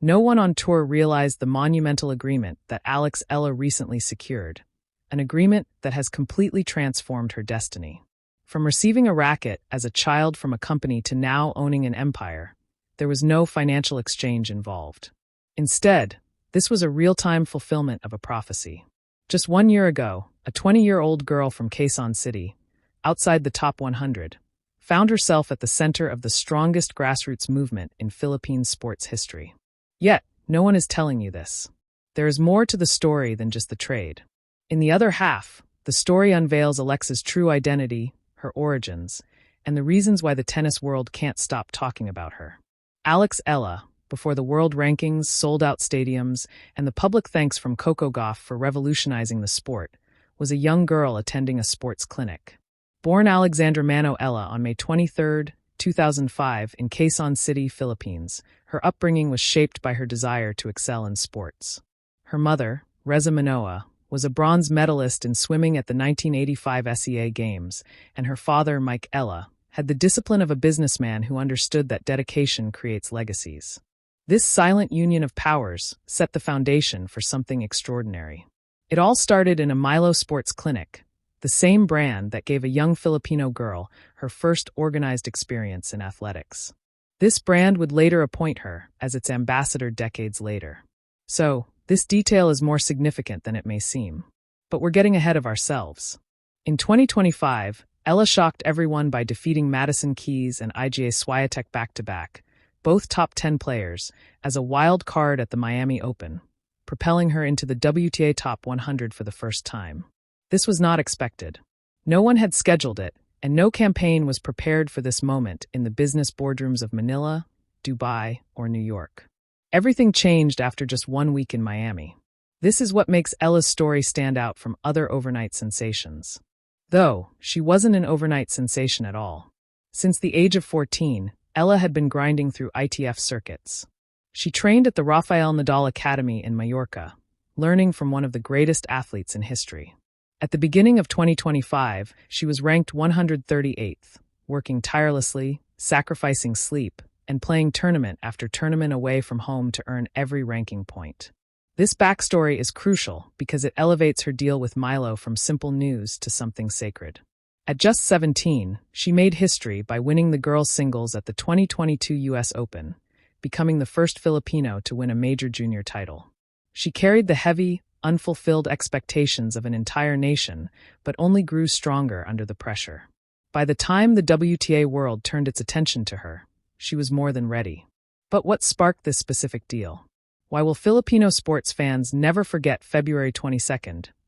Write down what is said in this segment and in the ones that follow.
No one on tour realized the monumental agreement that Eala recently secured, an agreement that has completely transformed her destiny. From receiving a racket as a child from a company to now owning an empire, there was no financial exchange involved. Instead, this was a real-time fulfillment of a prophecy. Just 1 year ago, a 20-year-old girl from Quezon City, outside the top 100, found herself at the center of the strongest grassroots movement in Philippine sports history. Yet, no one is telling you this. There is more to the story than just the trade. In the other half, the story unveils Alexa's true identity, her origins, and the reasons why the tennis world can't stop talking about her. Eala, before the world rankings, sold-out stadiums, and the public thanks from Coco Gauff for revolutionizing the sport, was a young girl attending a sports clinic. Born Alexandra Mano Eala on May 23, 2005, in Quezon City, Philippines, her upbringing was shaped by her desire to excel in sports. Her mother, Reza Manoa, was a bronze medalist in swimming at the 1985 SEA Games, and her father, Mike Eala, had the discipline of a businessman who understood that dedication creates legacies. This silent union of powers set the foundation for something extraordinary. It all started in a Milo Sports Clinic, the same brand that gave a young Filipino girl her first organized experience in athletics. This brand would later appoint her as its ambassador decades later. So, this detail is more significant than it may seem. But we're getting ahead of ourselves. In 2025, Eala shocked everyone by defeating Madison Keys and IGA Swiatek back-to-back, both top 10 players, as a wild card at the Miami Open, propelling her into the WTA Top 100 for the first time. This was not expected. No one had scheduled it, and no campaign was prepared for this moment in the business boardrooms of Manila, Dubai, or New York. Everything changed after just 1 week in Miami. This is what makes Eala's story stand out from other overnight sensations. Though, she wasn't an overnight sensation at all. Since the age of 14, Eala had been grinding through ITF circuits. She trained at the Rafael Nadal Academy in Mallorca, learning from one of the greatest athletes in history. At the beginning of 2025, she was ranked 138th, working tirelessly, sacrificing sleep, and playing tournament after tournament away from home to earn every ranking point. This backstory is crucial because it elevates her deal with Milo from simple news to something sacred. At just 17, she made history by winning the girls' singles at the 2022 U.S. Open, becoming the first Filipino to win a major junior title. She carried the heavy, unfulfilled expectations of an entire nation, but only grew stronger under the pressure. By the time the WTA world turned its attention to her, she was more than ready. But what sparked this specific deal? Why will Filipino sports fans never forget February 22,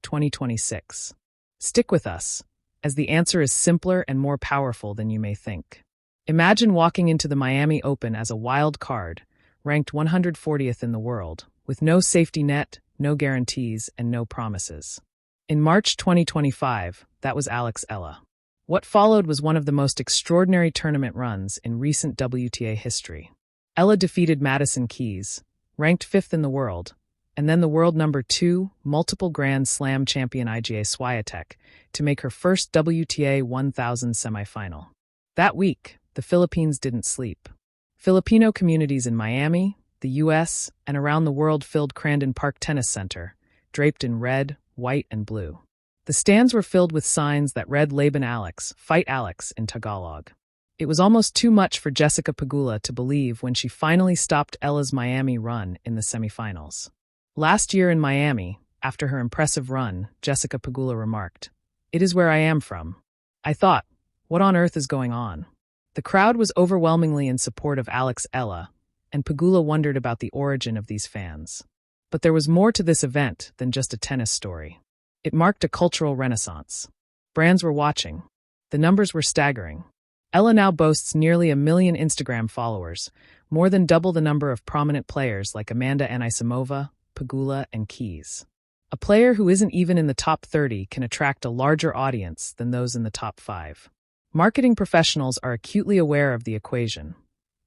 2026? Stick with us, as the answer is simpler and more powerful than you may think. Imagine walking into the Miami Open as a wild card, ranked 140th in the world, with no safety net, no guarantees, and no promises. In March 2025, that was Eala. What followed was one of the most extraordinary tournament runs in recent WTA history. Eala defeated Madison Keys, ranked 5th in the world, and then the world number 2, multiple Grand Slam champion IGA Swiatek, to make her first WTA 1000 semifinal. That week, the Philippines didn't sleep. Filipino communities in Miami, the U.S., and around the world filled Crandon Park Tennis Center, draped in red, white, and blue. The stands were filled with signs that read Laban Alex, Fight Alex in Tagalog. It was almost too much for Jessica Pegula to believe when she finally stopped Eala's Miami run in the semifinals. Last year in Miami, after her impressive run, Jessica Pegula remarked, "It is where I am from." I thought, what on earth is going on? The crowd was overwhelmingly in support of Eala, and Pegula wondered about the origin of these fans. But there was more to this event than just a tennis story. It marked a cultural renaissance. Brands were watching. The numbers were staggering. Eala now boasts nearly 1 million Instagram followers, more than double the number of prominent players like Amanda Anisimova, Pegula, and Keys. A player who isn't even in the top 30 can attract a larger audience than those in the top 5. Marketing professionals are acutely aware of the equation,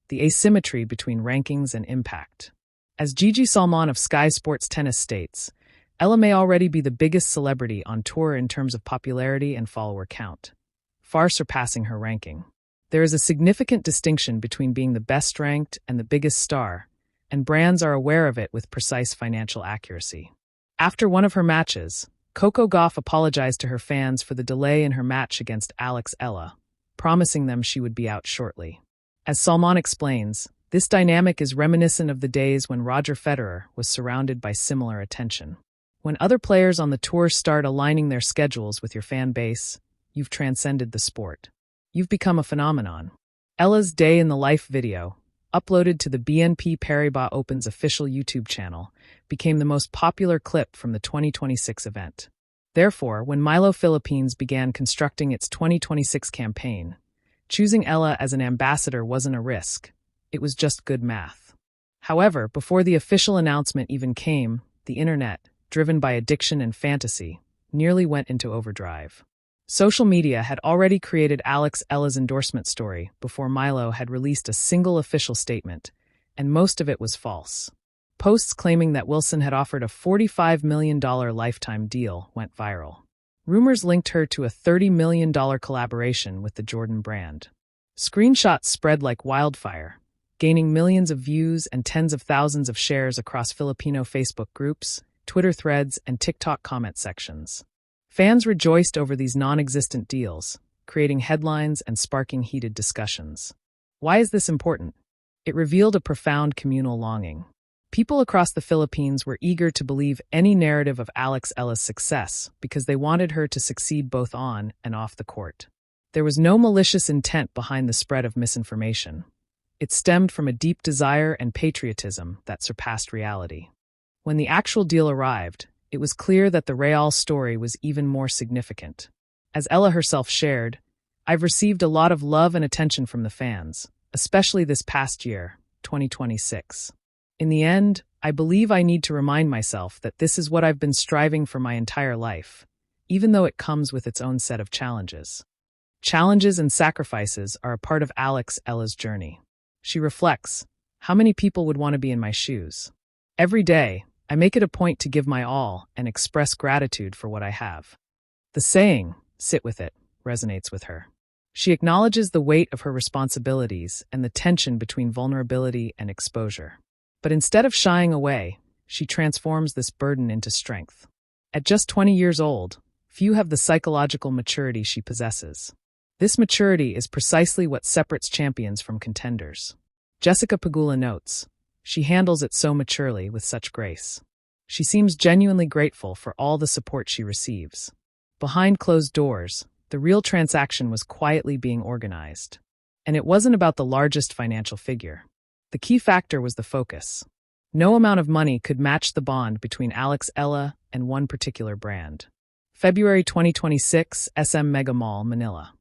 the asymmetry between rankings and impact. As Gigi Salmon of Sky Sports Tennis states, Eala may already be the biggest celebrity on tour in terms of popularity and follower count, far surpassing her ranking. There is a significant distinction between being the best-ranked and the biggest star, and brands are aware of it with precise financial accuracy. After one of her matches, Coco Gauff apologized to her fans for the delay in her match against Alex Eala, promising them she would be out shortly. As Salman explains, this dynamic is reminiscent of the days when Roger Federer was surrounded by similar attention. When other players on the tour start aligning their schedules with your fan base, you've transcended the sport. You've become a phenomenon. Ella's Day in the Life video, uploaded to the BNP Paribas Open's official YouTube channel, became the most popular clip from the 2026 event. Therefore, when Milo Philippines began constructing its 2026 campaign, choosing Eala as an ambassador wasn't a risk. It was just good math. However, before the official announcement even came, the internet, driven by addiction and fantasy, nearly went into overdrive. Social media had already created Alex Eala's endorsement story before Milo had released a single official statement, and most of it was false. Posts claiming that Wilson had offered a $45 million lifetime deal went viral. Rumors linked her to a $30 million collaboration with the Jordan brand. Screenshots spread like wildfire, gaining millions of views and tens of thousands of shares across Filipino Facebook groups, Twitter threads, and TikTok comment sections. Fans rejoiced over these non-existent deals, creating headlines and sparking heated discussions. Why is this important? It revealed a profound communal longing. People across the Philippines were eager to believe any narrative of Alex Eala's success because they wanted her to succeed both on and off the court. There was no malicious intent behind the spread of misinformation. It stemmed from a deep desire and patriotism that surpassed reality. When the actual deal arrived, it was clear that the Real story was even more significant. As Eala herself shared, "I've received a lot of love and attention from the fans, especially this past year, 2026. In the end, I believe I need to remind myself that this is what I've been striving for my entire life, even though it comes with its own set of challenges." Challenges and sacrifices are a part of Alex Eala's journey. She reflects, "How many people would want to be in my shoes? Every day, I make it a point to give my all and express gratitude for what I have." The saying, "sit with it," resonates with her. She acknowledges the weight of her responsibilities and the tension between vulnerability and exposure. But instead of shying away, she transforms this burden into strength. At just 20 years old, few have the psychological maturity she possesses. This maturity is precisely what separates champions from contenders. Jessica Pagula notes, "She handles it so maturely with such grace. She seems genuinely grateful for all the support she receives." Behind closed doors, the real transaction was quietly being organized. And it wasn't about the largest financial figure. The key factor was the focus. No amount of money could match the bond between Alex Eala and one particular brand. February 2026, SM Mega Mall, Manila.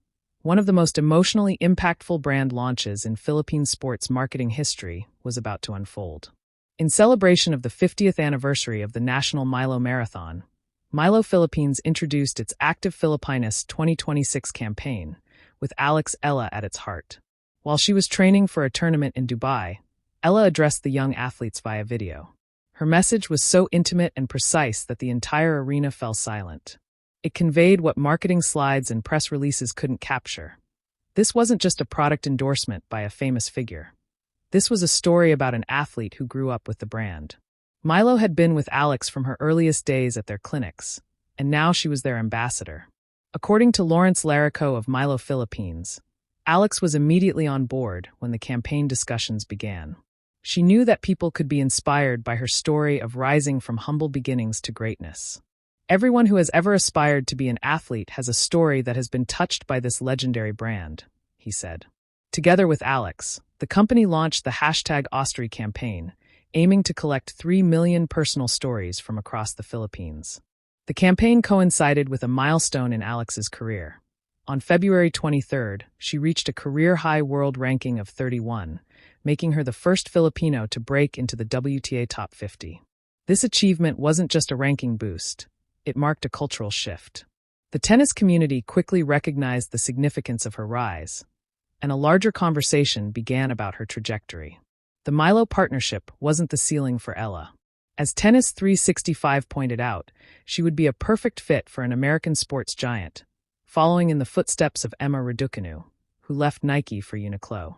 One of the most emotionally impactful brand launches in Philippine sports marketing history was about to unfold. In celebration of the 50th anniversary of the National Milo Marathon, Milo Philippines introduced its Active Filipinas 2026 campaign, with Alex Eala at its heart. While she was training for a tournament in Dubai, Eala addressed the young athletes via video. Her message was so intimate and precise that the entire arena fell silent. It conveyed what marketing slides and press releases couldn't capture. This wasn't just a product endorsement by a famous figure. This was a story about an athlete who grew up with the brand. Milo had been with Alex from her earliest days at their clinics, and now she was their ambassador. According to Lawrence Larico of Milo Philippines, Alex was immediately on board when the campaign discussions began. She knew that people could be inspired by her story of rising from humble beginnings to greatness. "Everyone who has ever aspired to be an athlete has a story that has been touched by this legendary brand," he said. Together with Alex, the company launched the #Austri campaign, aiming to collect 3 million personal stories from across the Philippines. The campaign coincided with a milestone in Alex's career. On February 23rd, she reached a career-high world ranking of 31, making her the first Filipino to break into the WTA Top 50. This achievement wasn't just a ranking boost. It marked a cultural shift. The tennis community quickly recognized the significance of her rise, and a larger conversation began about her trajectory. The Milo partnership wasn't the ceiling for Eala. As Tennis 365 pointed out, she would be a perfect fit for an American sports giant, following in the footsteps of Emma Raducanu, who left Nike for Uniqlo.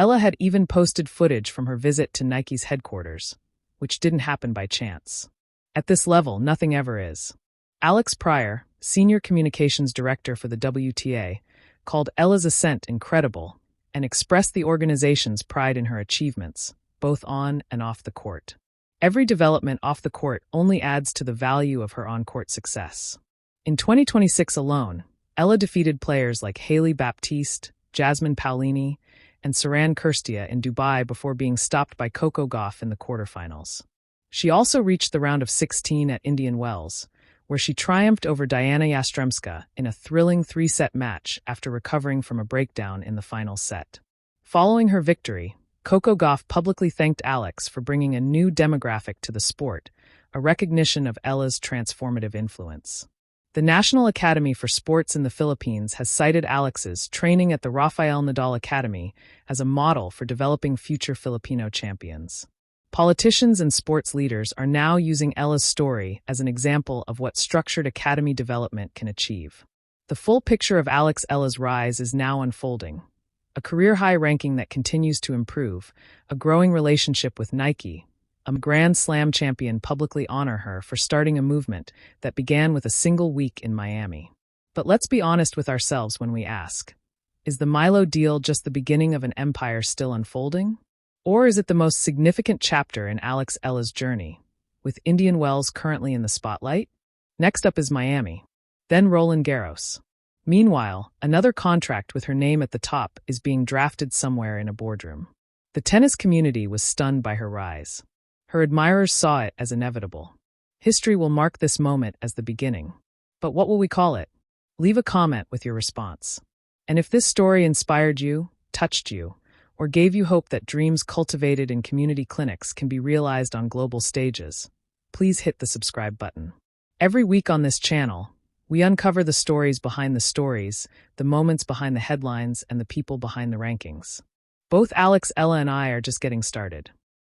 Eala had even posted footage from her visit to Nike's headquarters, which didn't happen by chance. At this level, nothing ever is. Alex Pryor, Senior Communications Director for the WTA, called Eala's ascent incredible and expressed the organization's pride in her achievements, both on and off the court. Every development off the court only adds to the value of her on-court success. In 2026 alone, Eala defeated players like Hailey Baptiste, Jasmine Paolini, and Saran Kirstia in Dubai before being stopped by Coco Gauff in the quarterfinals. She also reached the round of 16 at Indian Wells, where she triumphed over Diana Yastremska in a thrilling 3-set match after recovering from a breakdown in the final set. Following her victory, Coco Gauff publicly thanked Alex for bringing a new demographic to the sport, a recognition of Eala's transformative influence. The National Academy for Sports in the Philippines has cited Alex's training at the Rafael Nadal Academy as a model for developing future Filipino champions. Politicians and sports leaders are now using Eala's story as an example of what structured academy development can achieve. The full picture of Eala's rise is now unfolding. A career-high ranking that continues to improve, a growing relationship with Nike, a Grand Slam champion publicly honor her for starting a movement that began with a single week in Miami. But let's be honest with ourselves when we ask, is the Milo deal just the beginning of an empire still unfolding? Or is it the most significant chapter in Eala's journey, with Indian Wells currently in the spotlight? Next up is Miami, then Roland Garros. Meanwhile, another contract with her name at the top is being drafted somewhere in a boardroom. The tennis community was stunned by her rise. Her admirers saw it as inevitable. History will mark this moment as the beginning. But what will we call it? Leave a comment with your response. And if this story inspired you, touched you, or gave you hope that dreams cultivated in community clinics can be realized on global stages, please hit the subscribe button. Every week on this channel, we uncover the stories behind the stories, the moments behind the headlines, and the people behind the rankings. Both Alex, Eala, and I are just getting started.